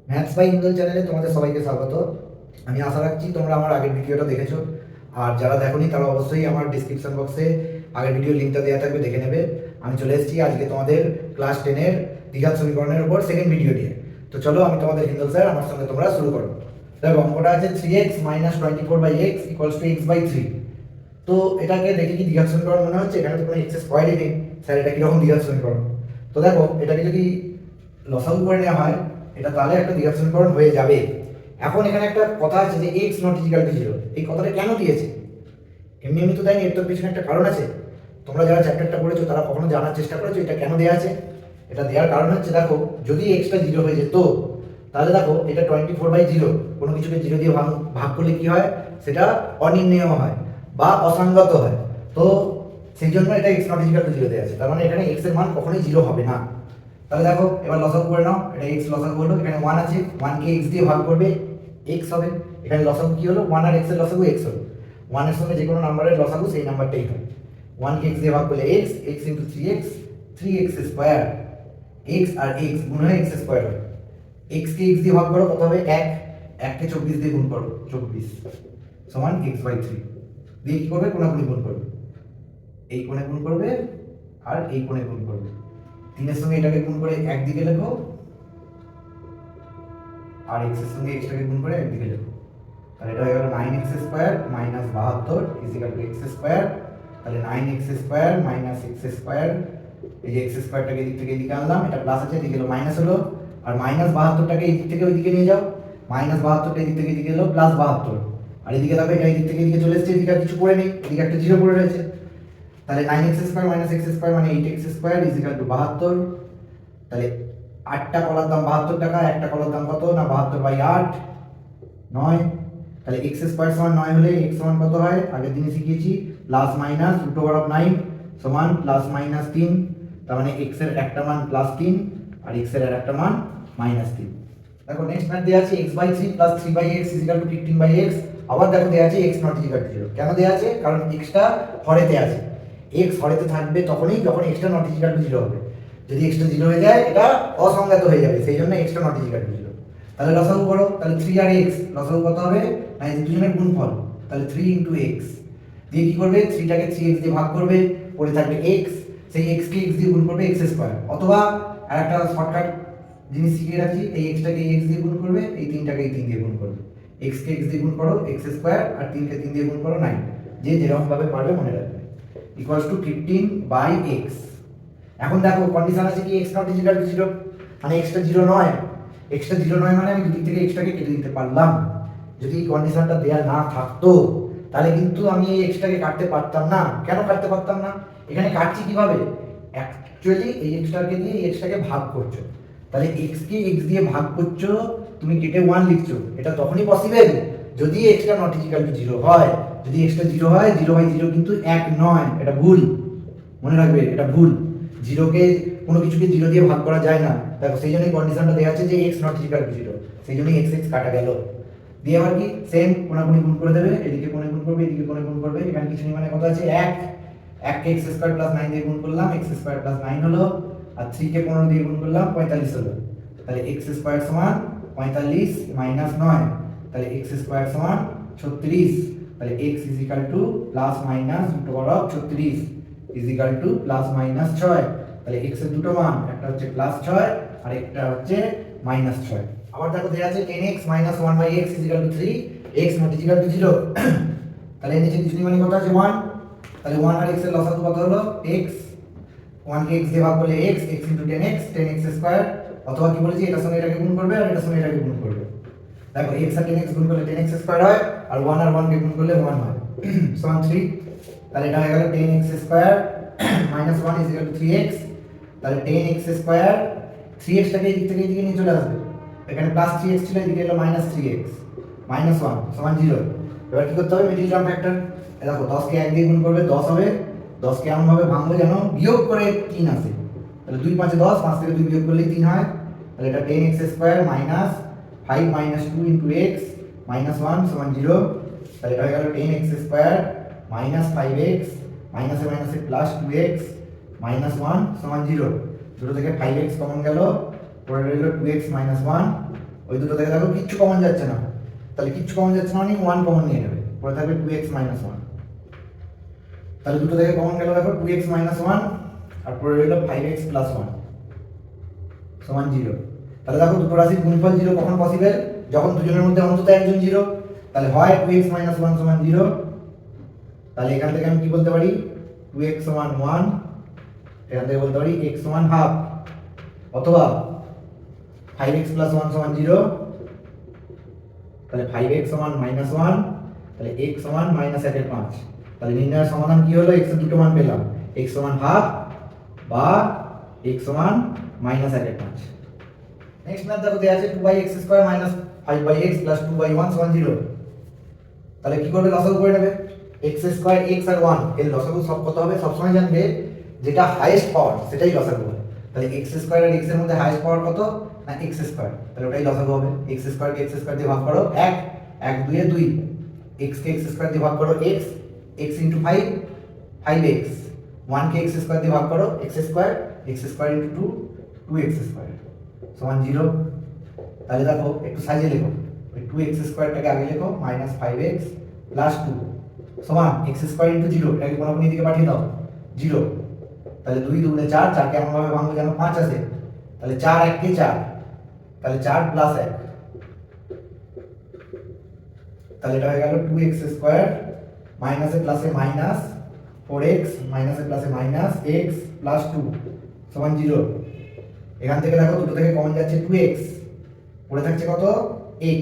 Maths by ইন্দোল চ্যানেলে তোমাদের সবাইকে স্বাগত। আমি আশা রাখছি তোমরা আমার আগের ভিডিওটা দেখেছো, আর যারা দেখোনি তারা অবশ্যই আমার ডিসক্রিপশন বক্সে আগের ভিডিও লিঙ্কটা দেওয়া থাকবে, দেখে নেবে। আমি চলে এসেছি আজকে তোমাদের ক্লাস 10-এর দ্বিঘাত সমীকরণের উপর সেকেন্ড ভিডিও নিয়ে। তো চলো, আমি তোমাদের হিন্দল স্যার, আমার সঙ্গে তোমরা শুরু করো। দেখো, অঙ্কটা আছে 3x - 24/x = x/3। তো এটাকে দেখে কি দ্বিঘাত সমীকরণ মনে হচ্ছে? এখানে তো কোনো এক্স স্কোয়ারই নেই, স্যার এটা কীরকম দ্বিঘাত সমীকরণ? তো দেখো, এটাকে যদি লসাগু করে নেওয়া হয়, এটা তাহলে একটা দ্বিঘাত সমীকরণ হয়ে যাবে। এখন এখানে একটা কথা আছে যে x নট ইকুয়াল টু 0। এই কথাটা কেন দিয়েছে? এমনি এমনি তো দেয়নি, এর তোর পিছনে একটা কারণ আছে। তোমরা যারা চ্যাপ্টারটা পড়েছো তারা কখনো জানার চেষ্টা করেছো এটা কেন দেওয়া আছে? এটা দেওয়ার কারণ হচ্ছে, দেখো, যদি এক্সটা 0 হয়ে যেত তাহলে দেখো এটা 24/0, কোনো কিছুকে 0 দিয়ে ভাগ করলে কি হয়? সেটা অনির্ণেয় হয় বা অসঙ্গত হয়। তো সেই জন্য এটা x নট ইকুয়াল টু 0 দেওয়া আছে। তার মানে এখানে x এর মান কখনোই 0 হবে না। তাহলে দেখো, এবার লসাগু করে নাও। এটা x লসাগু হলো, এখানে 1 আছে, 1 কে x দিয়ে ভাগ করবে, x হবে। এখানে লসাগু কি হলো? 1 আর x এর লসাগু x হলো। 1 এর সঙ্গে যে কোনো নাম্বারের লসাগু সেই নাম্বারটাই হয়। 1 কে x দিয়ে ভাগ করলে x, x * 3x, 3x square. x আর x গুণ হয়ে x স্কয়ার হয়। x কে x দিয়ে ভাগ করো, কত হবে? 1। 1 কে 24 দিয়ে গুণ করো, 24 সমান x/3। দিয়ে কি করবে? কোণাকুণি গুণ করবে। এই কোণে গুণ করবে আর এই কোণে গুণ করবে। 3 এর সঙ্গে এটাকে গুণ করে একদিকে লেখো, আর x এর সঙ্গে x টাকে গুণ করে একদিকে লেখো। তাহলে এটা হয়ে গেল 9x² - 72 x স্কয়ার। তাহলে 9x² - x², এই যে x² টাকে এদিক থেকে এদিকে আনলাম, এটা প্লাস আছে, এদিকে হলো মাইনাস হলো। আর -72 টাকে এদিক থেকে ওইদিকে নিয়ে যাও, -72 টা এদিক থেকে এদিকে এলো +72। আর এদিকে দেখো, এটা এদিক থেকে এদিকে চলে এসেছে, এদিকে আর কিছু করে নেই, এদিকে একটা 0 পড়ে রয়েছে। তাহলে 9x² - x² মানে 8x² = 72। তাহলে 8টা কলার দাম 72 টাকা, একটা কলার দাম কত না 72/8, 9। তাহলে x² সমান 9 হলে x সমান কত হয়? আগের দিনে শিখিয়েছি, প্লাস মাইনাস √9 সমান +-3। তার মানে x এর একটা মান +3 আর x এর আরেকটা মান -3। দেখো, নেক্সট ম্যাথ দেয়া আছে x/3 + 3/x = 15/x। আবার দেখো দেয়া আছে x নট ইকুয়াল টু 0। কেন দেয়া আছে? কারণ x টা হরেতে আছে। x হরেতে থাকবে তখনই যখন x টা নট ইকুয়াল টু 0 হবে। যদি x টা 0 হয়ে যায়, এটা অসংজ্ঞাত হয়ে যাবে, সেই জন্য x টা নট ইকুয়াল টু 0। তাহলে লসাগু করো, তাহলে 3 আর x লসাগু কত হবে? না, এই দুজনের গুণফল। তাহলে 3 * x দিয়ে কি করবে? 3 টাকে 3x দিয়ে ভাগ করবে, পড়ে থাকবে x, সেই x কে x দিয়ে গুণ করবে x²। অথবা আরেকটা শর্টকাট জিনিস শিখিয়ে রাখছি, এই x টাকে x দিয়ে গুণ করবে, এই 3 টাকে এই 3 দিয়ে গুণ করবে। x কে x দিয়ে গুণ করো x² আর 3 কে 3 দিয়ে গুণ করো 9। যে যেরকম ভাবে পারবে মনে রাখবে, = 15/x। এখন দেখো, কন্ডিশন আছে কি x নট ইকুয়াল টু 0, মানে x টা 0 নয়। x টা 0 নয় মানে আমি দুদিক থেকে x টাকে কেটে দিতে পারলাম। যদি এই কন্ডিশনটা দেয়া না থাকতো তাহলে কিন্তু আমি এই x টাকে কাটতে পারতাম না। কেন কাটতে পারতাম না? এখানে কাটছি কিভাবে? অ্যাকচুয়ালি এই x টাকে দিয়ে এই x টাকে ভাগ করছো। তাহলে x কে x দিয়ে ভাগ করছো, তুমি কেটে 1 লিখছো। এটা তখনই পসিবল যদি x টা নট ইকুয়াল টু 0 হয়। যদি x টা 0 হয়, 0/0 কিন্তু 1 নয়, এটা ভুল। মনে রাখবে, এটা ভুল। 0 কে কোনো কিছুকে 0 দিয়ে ভাগ করা যায় না। দেখো, সেই জন্যই কন্ডিশনটা দেওয়া আছে যে x নট ইকুয়াল টু 0, সেই জন্যই x কাটা গেল। দিয়ে আবার কি সেম কোণাকুণি গুণ করে দেবে, এদিকে কোণে গুণ করবে, এদিকে কোণে গুণ করবে। এখানে কিছু নেই, মানে কত আছে? 1। 1 কে x² + 9 দিয়ে গুণ করলাম, x² + 9 হলো। আর 3 কে 15 দিয়ে গুণ করলাম, 45 হলো। তাহলে x² সমান 45 - 9। তাহলে x² সমান 36। তাহলে x = ±√36 = +-6। তাহলে x এর দুটো মান, একটা হচ্ছে +6 আর একটা হচ্ছে -6। আবার দেখো দেয়া আছে 10x - 1/x = 3, x not equal two 0। তাহলে এর নিচে কিছু মানে কত আছে? 1। তাহলে 1 আর x এর লসাগু কত হলো? x। 1 কে x দিয়ে ভাগ করলে x, x * 10x, 10x²। অথবা কি বলেছি, এটার সঙ্গে এটাকে গুণ করবে আর এটার সঙ্গে এটাকে গুণ করবে। দেখো, x আর 10x গুণ করলে 10x² হয়, আর 1 আর 1 কে গুণ করলে 1 হয়, সমান 3। তাহলে এটা হয়ে গেল 10x² - 1 = 3x। তাহলে 10x², 3x টাকে এই দিক থেকে এদিকে নিয়ে চলে আসবে। এখানে +3x ছিল, এদিকে এলো -3x, -1 সমান 0। এবার কি করতে হবে? Middle term factor. দেখো, 10 কে 1 দিয়ে গুণ করবে, 10 হবে। 10 কে এমন ভাবে ভাঙবো যেন বিয়োগ করে 3 আসে। তাহলে 2 × 5 = 10, 5 থেকে 2 বিয়োগ করলেই 3 হয়। তাহলে এটা 10x² - 5 - 2 × x -1 সমান 0। তাহলে এটা হয়ে গেল 10x² - 5x মাইনাসে মাইনাসে +2x -1 সমান 0। 0 থেকে 5x কমন গেল, পরে রইল 2x - 1 ওই দুটো থেকে দেখো কিচ্ছু কমন যাচ্ছে না, তাহলে কিচ্ছু কমন যাচ্ছে না মানে 1 কমন নিয়ে নেবে, পরে থাকবে 2x মাইনাস 1। তাহলে দুটো থেকে কমন গেল দেখো 2x মাইনাস 1, আর পরে রইল 5x প্লাস 1 সমান 0। তাহলে দেখো দুটো রাশির গুণফল 0 কখন পসিবল? যখন দুজনের মধ্যে অন্তত একজন 0। তাহলে হয় 2x মাইনাস 1 সমান 0, তাহলে এখান থেকে আমি কি বলতে পারি 2x সমান 1, এখান থেকে বলতে পারি x সমান হাফ, অথবা 5x প্লাস 1 সমান 0, তাহলে 5x সমান মাইনাস 1, তাহলে x সমান মাইনাস 1/5। তাহলে নির্ণয়ের সমাধান কি হলো? x এর দুটো মান পেলাম, x সমান হাফ বা x সমান মাইনাস 1/5। নেক্সট ম্যাথ দেখো দেয়া আছে 2x square minus 5x plus 2y1 সমান 0। তাহলে কি করবে? লসাগু করে নেবে। x স্কয়ার x আর 1 এর লসাগু সব কত হবে? সবসময় জানবে যেটা হাইয়েস্ট পাওয়ার সেটাই লসাগু হবে। তাহলে x স্কয়ার আর x এর মধ্যে হাইয়েস্ট পাওয়ার কত? না x স্কয়ার, তাহলে ওটাই লসাগু হবে। x স্কয়ার কে x স্কয়ার দিয়ে ভাগ করো 1, 1 2 এ 2, x কে x স্কয়ার দিয়ে ভাগ করো x, x ইনটু 5 5x, 1 কে x স্কয়ার দিয়ে ভাগ করো x square into 2 2x square সমান 0। তাহলে দেখো একটু সাজিয়ে লেখো, ওই 2x স্কয়ারটাকে আগে লেখো মাইনাস 5x প্লাস 2 সমান x স্কয়ার ইনটু 0, এটাকে কোনখানে দিকে পাঠিয়ে দাও 0। তাহলে 2 2 4, 4 কে এমন ভাবে ভাঙবো যেন 5 আসে, তাহলে 4 1 কে 4, তাহলে 4 প্লাস 1, তাহলে এটা হয়ে গেল 2x স্কয়ার মাইনাসে প্লাসে মাইনাস 4x মাইনাসে প্লাসে মাইনাস x প্লাস 2 সমান 0। এখান থেকে দেখো দুটো থেকে কমন যাচ্ছে 2x, পড়ে থাকছে কত? x।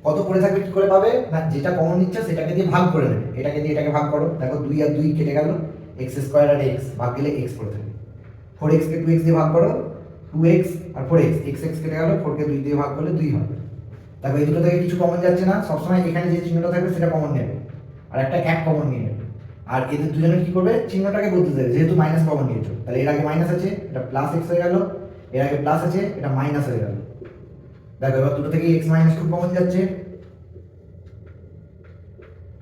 কত পড়ে থাকবে কি করে পাবে? না যেটা কমন নিচ্ছে সেটাকে দিয়ে ভাগ করে নেবে, এটাকে দিয়ে এটাকে ভাগ করো, দেখো 2 আর 2 কেটে গেল, x স্কয়ার আর x ভাগ গেলে x পড়ে থাকবে। 4x কে 2x দিয়ে ভাগ করো 2x আর 4x, x কেটে গেল, 4 কে 2 দিয়ে ভাগ করলে 2 হবে। দেখো এই দুটো থেকে কিছু কমন যাচ্ছে না, সবসময় এখানে যে চিহ্নটা থাকবে সেটা কমন নেবে, আর একটা 1 কমন নিয়ে নেবে। আর এদের দুজনের কি করবে? চিহ্নটাকে বদলে দেবে, যেহেতু মাইনাস কমন নিয়েছো। তাহলে এর আগে মাইনাস আছে, এটা প্লাস x হয়ে গেল, এর আগে প্লাস আছে, এটা মাইনাস হয়ে গেল। দেখো এবার দুটো থেকে x মাইনাস 2 কমন যাচ্ছে,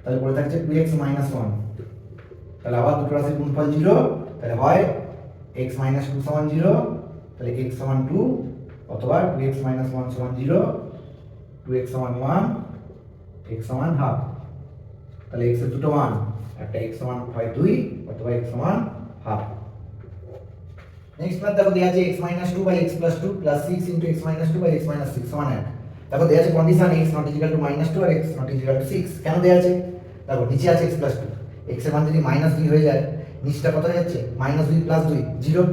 তাহলে পড়ে থাকছে 2x মাইনাস 1। তাহলে আবার দুটো রাশির গুণফল 0, তাহলে হয় x মাইনাস 2 সমান 0, তাহলে x সমান 2, অথবা 2x মাইনাস 1 সমান 0, 2x সমান 1, x সমান হাফ। তাহলে x এর দুটো মান, একটা x সমান হয় 2 অথবা x সমান হাফ। নেক্সট ম্যাথ দেখো দেয়া আছে x minus 2 by x plus 2 plus 6 into x minus 2 by x minus 6 সমান 1। দেখো দেয়া আছে condition x not equal to minus 2 আর x নট ইকুয়াল টু 6। কেন দেয়া আছে? দেখো নিচে আছে x প্লাস 2, x এর মান যদি মাইনাস 2 হয়ে যায়, নিচটা কত হয়ে যাচ্ছে? মাইনাস 2 প্লাস 2 0,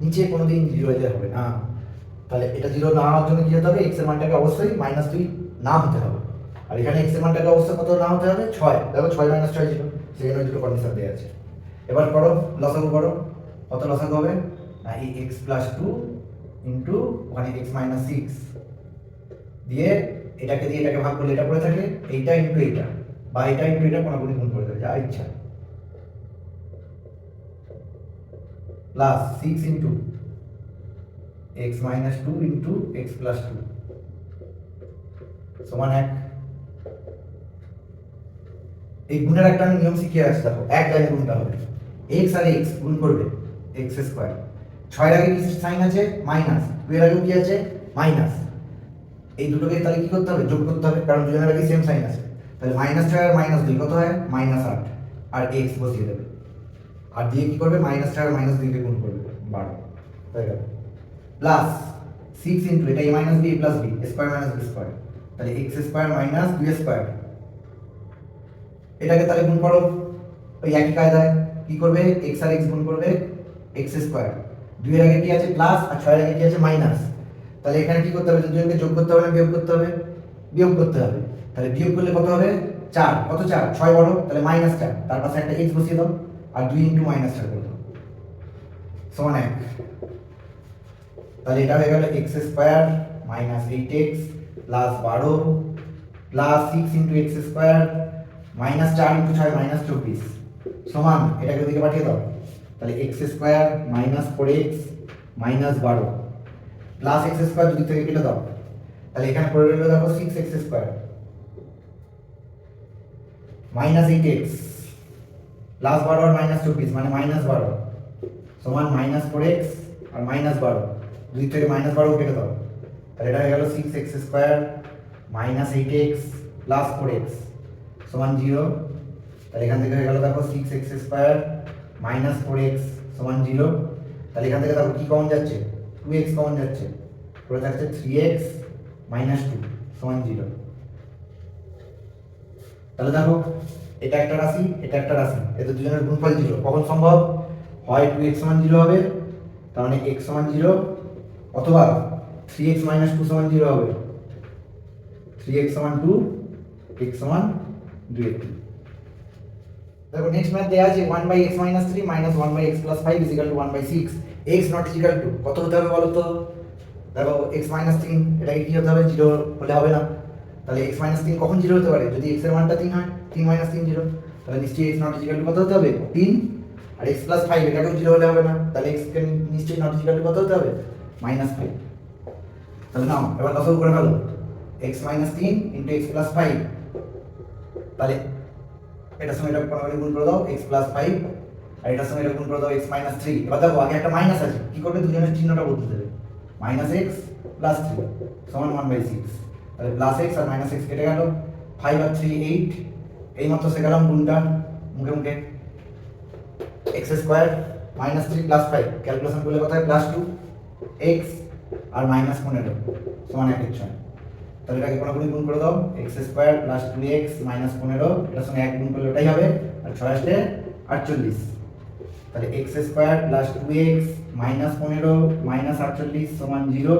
নিচে কোনোদিন 0 হয়ে যাবে না। তাহলে এটা 0 না হওয়ার জন্য কি হতে হবে? x এর মানটাকে অবশ্যই মাইনাস 2 না হতে হবে, আর এখানে x এর মানটাকে অবশ্যই কত না হতে হবে? 6। দেখো 6 মাইনাস 6 0, সেখানে দুটো কন্ডিশন দেয়া আছে। এবার করো লসাগু করো, কত লসাগু হবে? না এই x প্লাস 2 ইনটু ওখানে x মাইনাস 6 দিয়ে এটাকে দিয়ে এটাকে ভাগ করলে এটা পড়ে থাকে, এইটা ইনটু এইটা বা এটা ইনটু এটা কোনাকুনি গুণ করে দেবে যা ইচ্ছা, plus 6 into x minus 2 into x plus 2 সমান 1। এই গুণের একটা আমি নিয়ম শিখিয়ে আসছি, দেখো এক লাইনে গুণটা হবে, x আর x গুণ করবে x স্কয়ার, 6 এর আগে কি সাইন আছে? মাইনাস, 2 এর আগে কি আছে? মাইনাস। এই দুটোকে তাহলে কি করতে হবে? যোগ করতে হবে, কারণ দুজনের আগে সেম সাইন আছে। তাহলে মাইনাস 6 আর মাইনাস 2 কত হয়? মাইনাস 8, আর x বসিয়ে দেবে, আর দিয়ে কি করবে? মাইনাস 6 আর মাইনাস 2 কে গুণ করবে 12 হয়ে গেল, প্লাস 6 ইনটু এটা a minus b plus b square minus b square, তাহলে x স্কয়ার মাইনাস 2 স্কয়ার। এটাকে তাহলে গুণ করো ওই একই কায়দায়, কি করবে? x আর x গুণ করবে x স্কয়ার, 2 এর আগে কি আছে? প্লাস, আর 6 এর আগে কি আছে? মাইনাস। তাহলে এখানে কি করতে হবে? দুজনকে যোগ করতে হবে না বিয়োগ করতে হবে? বিয়োগ করতে হবে। তাহলে বিয়োগ করলে কত হবে? 4। কত 4? 6 বড়, তাহলে মাইনাস 4, তার পাশে একটা x বসিয়ে দাও, আর 2 ইনটু মাইনাস 4 করে দাও সমান 1। তাহলে এটা হয়ে গেল x square minus 8x plus 12 plus 6 into x square minus 4 into 6 minus 24 সমান, এটাকে ওদিকে পাঠিয়ে দাও, তাহলে x square minus 4x minus 12 plus x square দুদিক থেকে কেটে দাও, তাহলে এখানে পড়ে রইল দেখো 6x square minus 8x plus 12 আর মাইনাস 24 মানে মাইনাস 12 সমান মাইনাস 4x আর মাইনাস 12, দুই থেকে মাইনাস 12 কেটে দাও, তাহলে এটা হয়ে গেল 6x square minus 8x plus 4x সমান 0। তাহলে এখান থেকে হয়ে গেল দেখো 6x স্কয়ার মাইনাস 4x সমান 0। তাহলে এখান থেকে দেখো কি কমন যাচ্ছে, 2x কমন যাচ্ছে, পড়ে থাকছে 3x মাইনাস 2 সমান 0। তাহলে দেখো এটা একটা রাশি, এটা একটা রাশি, এদের দুজনের গুণফল 0 কখন সম্ভব? হয় 2x সমান 0 হবে, তার মানে x সমান 0, অথবা 3x মাইনাস 2 সমান 0 হবে, 3x সমান 2, x সমান 2। দেখো নেক্সট ম্যাথ দেয়া আছে 1/x minus 3 minus 1/x plus 5 is equal to 1/6, x not is equal to কত হতে হবে বলো তো? দেখো x minus 3 এটাকে কি হতে হবে, 0 হলে হবে না। তাহলে x minus 3 কখন 0 হতে পারে? যদি x এর মানটা 3 হয়, 3 minus 3 0, তাহলে নিশ্চয়ই x not is equal to কত হতে হবে? 3। আর x plus 5 এটাকেও 0 হলে হবে না, তাহলে x কে নিশ্চয়ই not is equal to কত হতে হবে? -5। তাহলে নাও এবার লসাগু করে ফেলো, x minus 3 into x plus 5, তাহলে এটার সঙ্গে এটা কোনাকুনি গুণ করে দাও x plus 5, আর এটার সঙ্গে এটা গুণ করে দাও x minus 3। এবার দেখো আগে একটা মাইনাস আছে, কি করবে? দুজনের চিহ্নটা বদলে দেবে, -x plus 3 সমান 1/6। তাহলে প্লাস x আর মাইনাস x কেটে গেল, 5 আর 3 8, এই মাত্র শেখালাম গুণটা মুখে মুখে। x square minus 3 plus 5 calculation করলে কত হয়? প্লাস 2x আর মাইনাস 15 সমান 1/6। তাহলে এটাকে কোনাকুনি গুণ করে দাও, x square plus 2x minus 15, এটার সঙ্গে 1 গুণ করলে ওটাই হবে, আর 6 আসলে 48। তাহলে x square plus 2x minus 15 minus 48 সমান 0।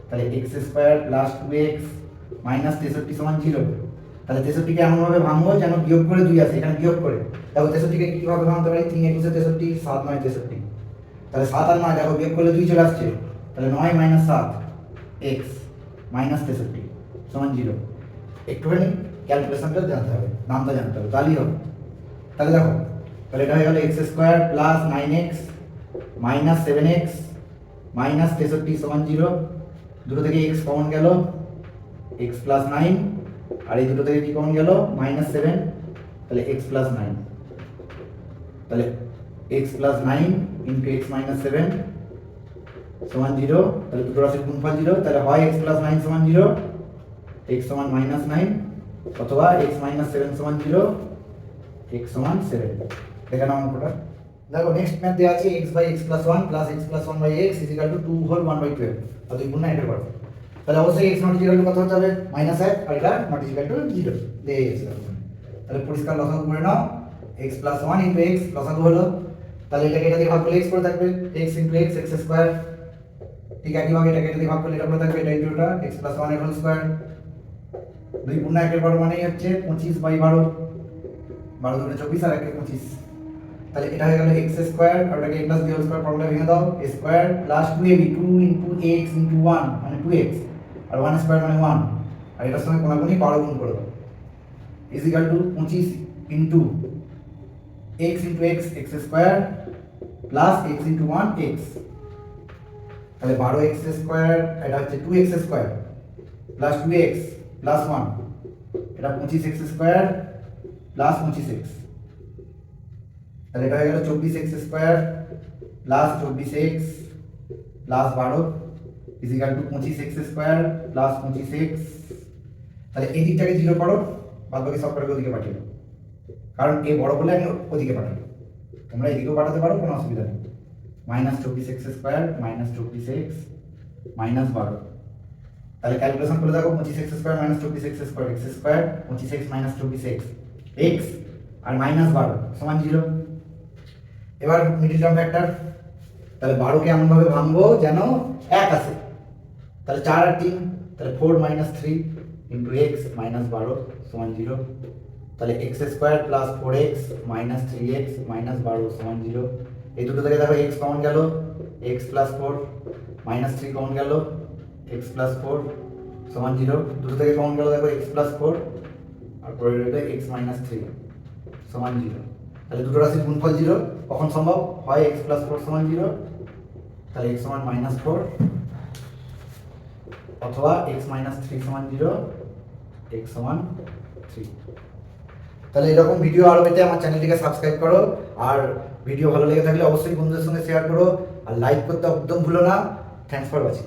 তাহলে x square plus 2x minus 63 সমান 0। তাহলে 63কে এমনভাবে ভাঙবো যেন বিয়োগ করে 2 আসে, এখানে বিয়োগ করে। দেখো 63কে কিভাবে ভাঙতে পারি? 3 একুশে 63, 7 9 63। তাহলে 7 আর 9 দেখো বিয়োগ করলে 2 চলে আসছে, তাহলে 9 মাইনাস 7 x মাইনাস 63 সমান 0। একটুখানি ক্যালকুলেশনটা জানতে হবে, নামটা জানতে হবে, তাহলেই হবে। তাহলে দেখো, তাহলে এটা হয়ে গেল x square plus 9x minus 7x minus 63 সমান 0। দুটো থেকে x কমন গেল, x প্লাস 9, আর এই দুটো থেকে কি কমন গেল? -7, তাহলে x প্লাস 9। তাহলে x plus 9 into x minus 7 সমান 0। তাহলে দুটো রাশির গুণফল 0, তাহলে হয় x প্লাস 9 সমান 0, x সমান -9, অথবা x মাইনাস 7 সমান 0, x সমান 7। দেখে নাও অঙ্কটা। দেখো নেক্সট ম্যাথ দেওয়া আছে x/x plus 1 plus x plus 1/x is equal to 2 whole 1/12, আর দুই গুণ না এটা করো। তাহলে অবশ্যই x not is equal to কত হতে হবে? -1, আর এটা not is equal to 0 দিয়ে গেছে। তাহলে পরিষ্কার লসাগু করে নাও, x plus 1 into x লসাগু হলো, তাহলে এটাকে এটা দিয়ে ভাগ করলে x পড়ে থাকবে, x into x x square. ঠিক একইভাবে এটাকে এটা দিয়ে ভাগ করলে এটা পড়ে থাকবে, এটা into এটা x plus 1 এর হোল স্কয়ার। দুই গুণ না একের বড় মানেই হচ্ছে 25/12, 12 দুগুণে 24 আর 1 25। তাহলে এটা হয়ে গেল x স্কয়ার, আর এটাকে a plus b whole square formula ভেঙে দাও, a square plus 2ab 2 into x into 1 মানে 2x, আর 1 স্কয়ার মানে 1, আর এটার সঙ্গে কোনাকুনি 12 গুণ করে দাও, is equal to 25 into x into x x square plus x into 1 x। তাহলে 12x স্কয়ার, এটা হচ্ছে 2x square plus 2x plus 1, এটা 25x স্কয়ার প্লাস 25x। তাহলে এটা হয়ে গেল 24x square plus 24x plus 12 is equal to 25x square plus 25x। তাহলে এই দিকটাকে 0 করো, বাদ বাকি সব কটাকে ওদিকে পাঠিয়ে দাও, কারণ এ বড় বলে আমি ওদিকে পাঠাবো, তোমরা এদিকেও পাঠাতে পারো, কোনো অসুবিধা নেই। -24x square minus 24x minus 12। তাহলে ক্যালকুলেশন করে দেখো, 25x square minus 24x square x square, 25x minus 24x x, আর মাইনাস 12 সমান 0। এবার মিডল টার্ম ফ্যাক্টর, তাহলে 12কে এমনভাবে ভাঙবো যেন 1 আসে, তাহলে 4 আর 3, তাহলে 4 মাইনাস 3 ইন্টু x মাইনাস 12 সমান 0। তাহলে x square plus 4x minus 3x minus 12 সমান 0। এই দুটো থেকে দেখো x কমন গেল, x প্লাস 4 মাইনাস 3 কমন গেল, x প্লাস 4 সমান 0। দুটো থেকে কমন গেল দেখো x প্লাস 4, আর পরে রইল x মাইনাস 3 সমান 0। তাহলে দুটো রাশির গুণফল 0 কখন সম্ভব? হয় x প্লাস 4 সমান 0, তাহলে x সমান -4, অথবা x মাইনাস 3 সমান 0, x সমান 3। তাহলে এরকম ভিডিও আরো পেতে আমার চ্যানেলটিকে সাবস্ক্রাইব করো, আর ভিডিও ভালো লেগে থাকলে অবশ্যই বন্ধুদের সঙ্গে শেয়ার করো, আর লাইক করতে একদম ভুলো না। Thanks for watching.